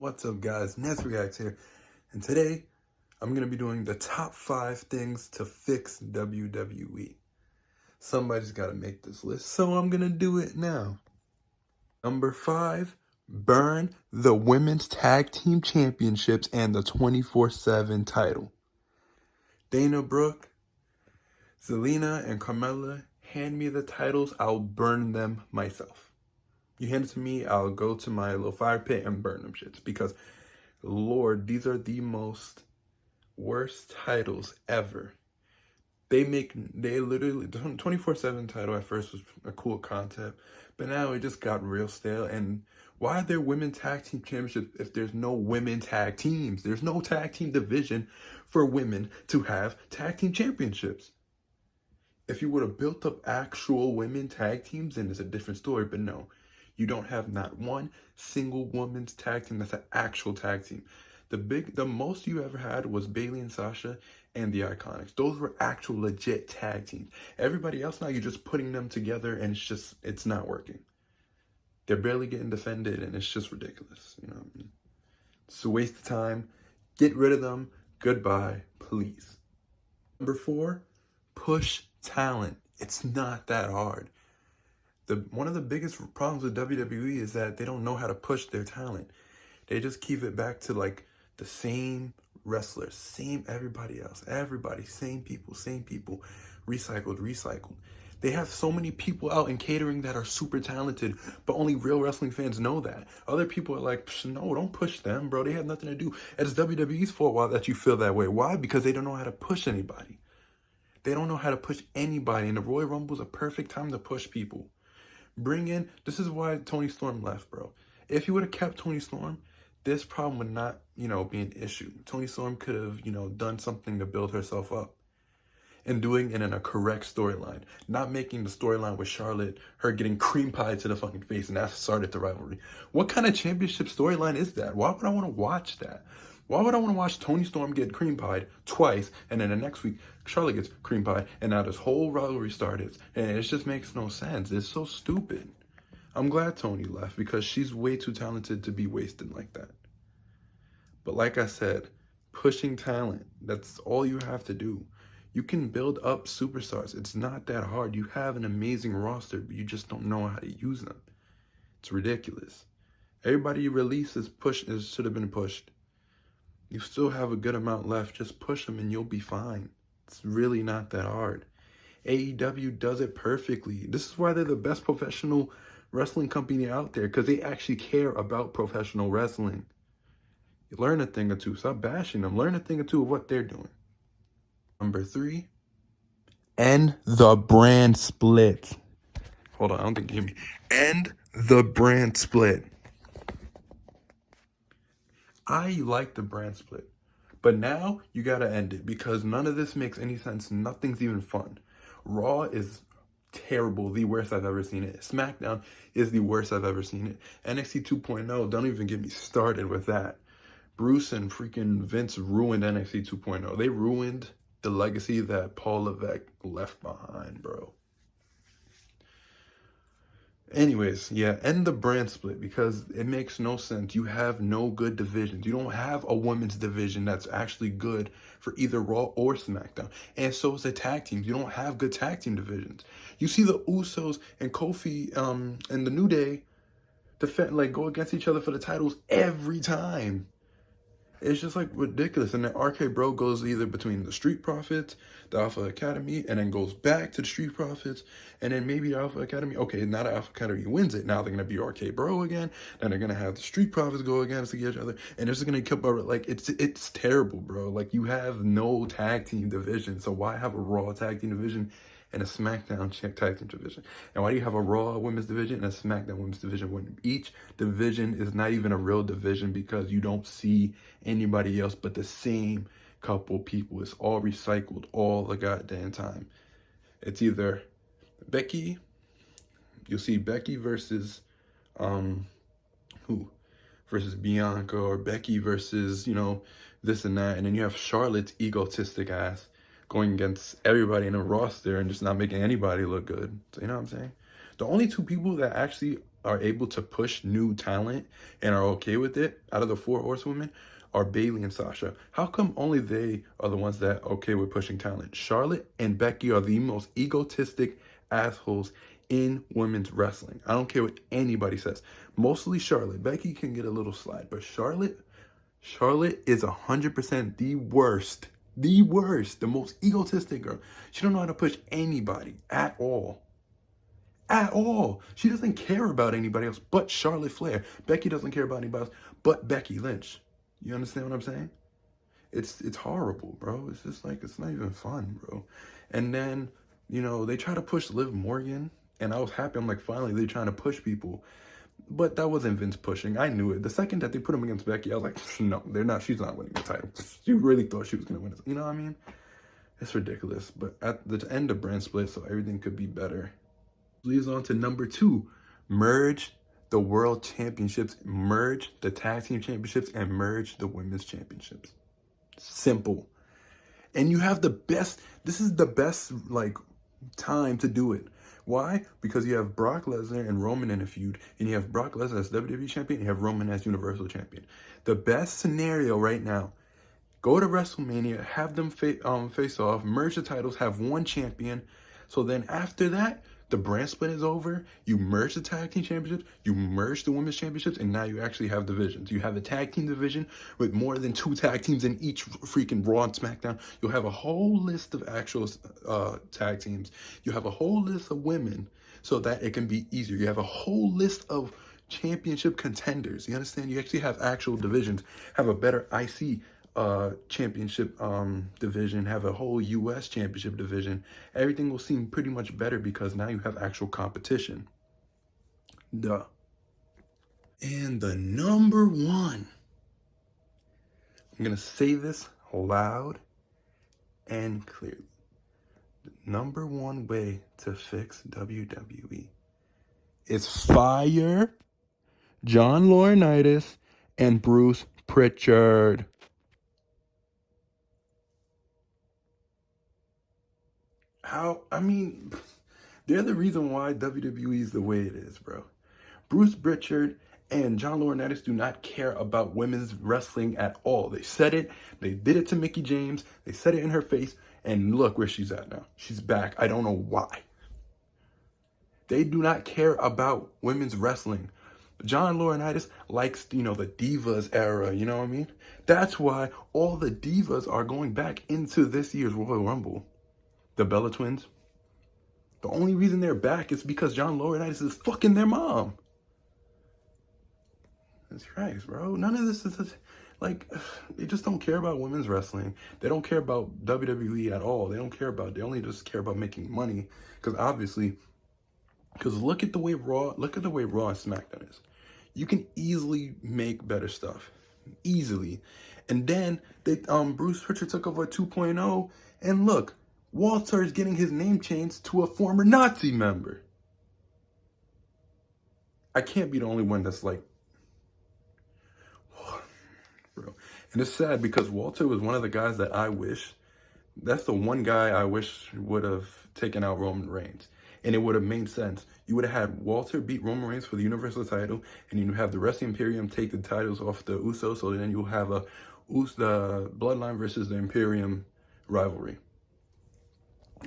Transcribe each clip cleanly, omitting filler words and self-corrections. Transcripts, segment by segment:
What's up, guys? Nez Reacts here, and today I'm going to be doing the top 5 things to fix WWE. Somebody's got to make this list, so I'm going to do it now. Number 5, burn the Women's Tag Team Championships and the 24/7 title. Dana Brooke, Zelina, and Carmella, hand me the titles, I'll burn them myself. You hand it to me, I'll go to my little fire pit and burn them shits, because Lord, these are the most worst titles ever. They literally, the 24/7 title at first was a cool concept, but now it just got real stale. And why are there women tag team championships if there's no women tag teams? There's no tag team division for women to have tag team championships. If you would have built up actual women tag teams, then it's a different story, but no. You don't have not one single women's tag team that's an actual tag team. The most you ever had was Bayley and Sasha and the Iconics. Those were actual legit tag teams. Everybody else now, you're just putting them together and it's not working. They're barely getting defended and it's just ridiculous. You know what I mean? It's a waste of time. Get rid of them. Goodbye, please. Number 4, push talent. It's not that hard. One of the biggest problems with WWE is that they don't know how to push their talent. They just keep it back to like the same wrestlers, same everybody else, same people, recycled. They have so many people out in catering that are super talented, but only real wrestling fans know that. Other people are like, no, don't push them, bro. They have nothing to do. It's WWE's fault that you feel that way. Why? Because they don't know how to push anybody. They don't know how to push anybody, and the Royal Rumble is a perfect time to push people. This is why Toni Storm left, bro. If you would have kept Toni Storm, this problem would not, be an issue. Toni Storm could have, done something to build herself up. And doing it in a correct storyline. Not making the storyline with Charlotte, her getting cream pie to the fucking face, and that started the rivalry. What kind of championship storyline is that? Why would I want to watch that? Why would I want to watch Toni Storm get cream pied twice, and then the next week Charlotte gets cream pied, and now this whole rivalry started, and it just makes no sense. It's so stupid. I'm glad Toni left because she's way too talented to be wasted like that. But like I said, pushing talent, that's all you have to do. You can build up superstars. It's not that hard. You have an amazing roster, but you just don't know how to use them. It's ridiculous. Everybody you release should have been pushed. You still have a good amount left. Just push them and you'll be fine. It's really not that hard. AEW does it perfectly. This is why they're the best professional wrestling company out there, because they actually care about professional wrestling. You learn a thing or two. Stop bashing them. Learn a thing or two of what they're doing. Number 3, end the brand split. Hold on, I don't think you hear me. End the brand split. I like the brand split, but now you gotta end it because none of this makes any sense. Nothing's even fun. Raw is terrible, the worst I've ever seen it. SmackDown is the worst I've ever seen it. NXT 2.0, don't even get me started with that. Bruce and freaking Vince ruined NXT 2.0. They ruined the legacy that Paul Levesque left behind, bro. Anyways, yeah, end the brand split because it makes no sense. You have no good divisions. You don't have a women's division that's actually good for either Raw or SmackDown. And so is the tag teams. You don't have good tag team divisions. You see the Usos and Kofi and the New Day go against each other for the titles every time. It's just like ridiculous. And then RK Bro goes either between the Street Profits, the Alpha Academy, and then goes back to the Street Profits, and then maybe the Alpha Academy. Okay, now the Alpha Academy wins it. Now they're gonna be RK Bro again. Then they're gonna have the Street Profits go against each other, and they're just gonna keep over. Like it's terrible, bro. Like you have no tag team division, so why have a Raw tag team division and a SmackDown tag team division? And why do you have a Raw women's division and a SmackDown women's division when each division is not even a real division because you don't see anybody else but the same couple people? It's all recycled all the goddamn time. It's either Becky, you'll see Becky versus versus Bianca, or Becky versus, this and that, and then you have Charlotte's egotistic ass going against everybody in a roster and just not making anybody look good. So, you know what I'm saying? The only two people that actually are able to push new talent and are okay with it out of the four horsewomen are Bailey and Sasha. How come only they are the ones that are okay with pushing talent? Charlotte and Becky are the most egotistic assholes in women's wrestling. I don't care what anybody says. Mostly Charlotte. Becky can get a little slide, but Charlotte is 100% the worst. The worst. The most egotistic girl. She don't know how to push anybody at all. At all. She doesn't care about anybody else but Charlotte Flair. Becky doesn't care about anybody else but Becky Lynch. You understand what I'm saying? It's horrible, bro. It's just like, it's not even fun, bro. And then, they try to push Liv Morgan, and I was happy. I'm like, finally, they're trying to push people. But that wasn't Vince pushing. I knew it. The second that they put him against Becky, I was like, no, they're not. She's not winning the title. She really thought she was going to win it. You know what I mean? It's ridiculous. But at the end of brand split, so everything could be better. Leads on to number 2. Merge the world championships, merge the tag team championships, and merge the women's championships. Simple. And you have the best, this is the best, time to do it. Why? Because you have Brock Lesnar and Roman in a feud, and you have Brock Lesnar as WWE champion, and you have Roman as Universal champion. The best scenario right now, go to WrestleMania, have them face off, merge the titles, have one champion. So then after that, the brand split is over. You merge the tag team championships, you merge the women's championships, and now you actually have divisions. You have a tag team division with more than 2 tag teams in each freaking Raw and SmackDown. You'll have a whole list of actual tag teams. You have a whole list of women so that it can be easier. You have a whole list of championship contenders. You understand? You actually have actual divisions. Have a better IC championship division, have a whole US championship division. Everything will seem pretty much better because now you have actual competition. Duh. And the number 1, I'm gonna say this loud and clearly, the number 1 way to fix WWE is fire John Laurinaitis and Bruce Pritchard. They're the reason why WWE is the way it is, bro. Bruce Pritchard and John Laurinaitis do not care about women's wrestling at all. They said it. They did it to Mickie James. They said it in her face. And look where she's at now. She's back. I don't know why. They do not care about women's wrestling. John Laurinaitis likes, the Divas era, you know what I mean? That's why all the Divas are going back into this year's Royal Rumble. The Bella Twins. The only reason they're back is because John Laurinaitis is fucking their mom. That's right, bro. None of this is they just don't care about women's wrestling. They don't care about WWE at all. They only just care about making money. Because look at the way Raw and SmackDown is. You can easily make better stuff. Easily. And then Bruce Pritchard took over 2.0, and look, Walter is getting his name changed to a former Nazi member. I can't be the only one that's like, bro. And it's sad because Walter was one of the guys that's the one guy I wish would have taken out Roman Reigns. And it would have made sense. You would have had Walter beat Roman Reigns for the Universal title, and you have the rest of the Imperium take the titles off the Usos, so then you'll have the Bloodline versus the Imperium rivalry.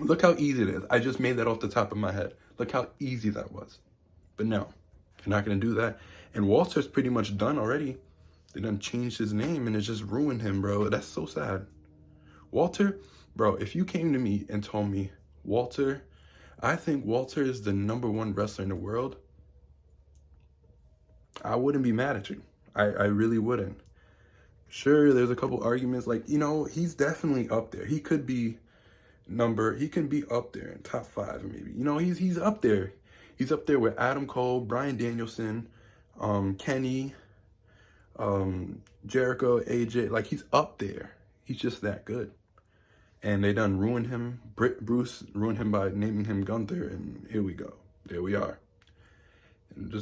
Look how easy it is. I just made that off the top of my head. Look how easy that was. But no, you're not going to do that. And Walter's pretty much done already. They done changed his name and it just ruined him, bro. That's so sad. Walter, bro, if you came to me and told me, I think Walter is the number 1 wrestler in the world, I wouldn't be mad at you. I really wouldn't. Sure, there's a couple arguments. He's definitely up there. He can be up there in top 5 maybe. He's up there. He's up there with Adam Cole, Bryan Danielson, Kenny, Jericho, AJ. He's up there. He's just that good. And they done ruined him. Bruce ruined him by naming him Gunther, and here we go. There we are. And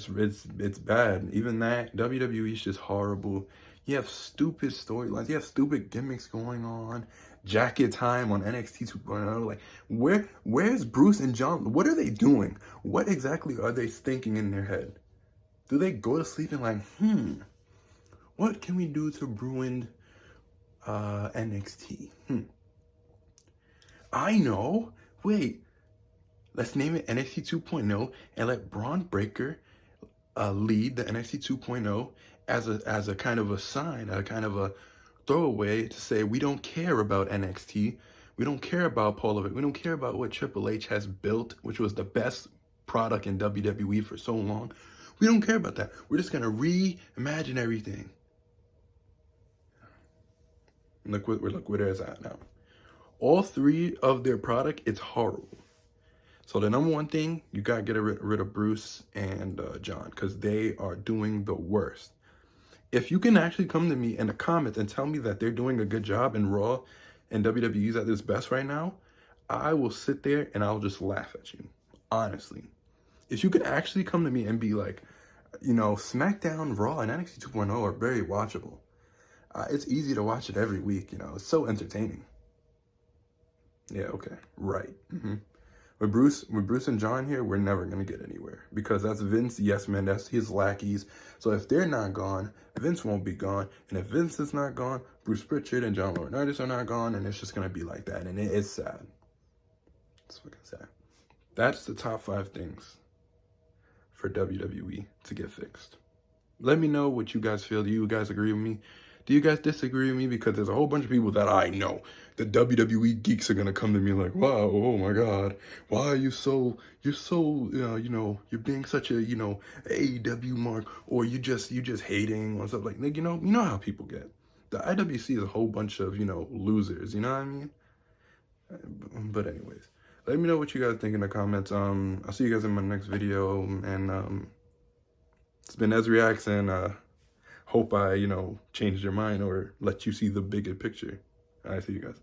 it's bad. Even that, WWE is just horrible. You have stupid storylines. You have stupid gimmicks going on. Jacket time on NXT 2.0. Where's Bruce and John? What are they doing? What exactly are they thinking in their head? Do they go to sleep and like, what can we do to ruin NXT? I know. Wait, let's name it NXT 2.0 and let Braun Breaker lead the NXT 2.0 as a kind of a sign, a kind of a throwaway to say we don't care about NXT, we don't care about Paul Levesque, we don't care about what Triple H has built, which was the best product in WWE for so long. We don't care about that. We're just gonna reimagine everything. Look where it's at now. All three of their product, it's horrible. So the number one thing, you gotta get rid of Bruce and John, because they are doing the worst. If you can actually come to me in the comments and tell me that they're doing a good job in Raw and WWE's at its best right now, I will sit there and I'll just laugh at you. Honestly. If you can actually come to me and be like, you know, SmackDown, Raw, and NXT 2.0 are very watchable. It's easy to watch it every week, you know. It's so entertaining. Yeah, okay. Right. With Bruce and John here, we're never gonna get anywhere because that's Vince. Yes, man, that's his lackeys. So if they're not gone, Vince won't be gone, and if Vince is not gone, Bruce Pritchard and John Laurinaitis are not gone, and it's just gonna be like that, and it is sad. It's fucking sad. That's the top 5 things for WWE to get fixed. Let me know what you guys feel. Do you guys agree with me? Do you guys disagree with me? Because there's a whole bunch of people that I know. The WWE geeks are gonna come to me like, wow, oh my God, why are you so, you're being such a, AEW mark, or you just hating or stuff like, you know how people get. The IWC is a whole bunch of, losers, you know what I mean? But anyways, let me know what you guys think in the comments. I'll see you guys in my next video, and it's been Ez Reacts, and hope I, changed your mind or let you see the bigger picture. All right, see you guys.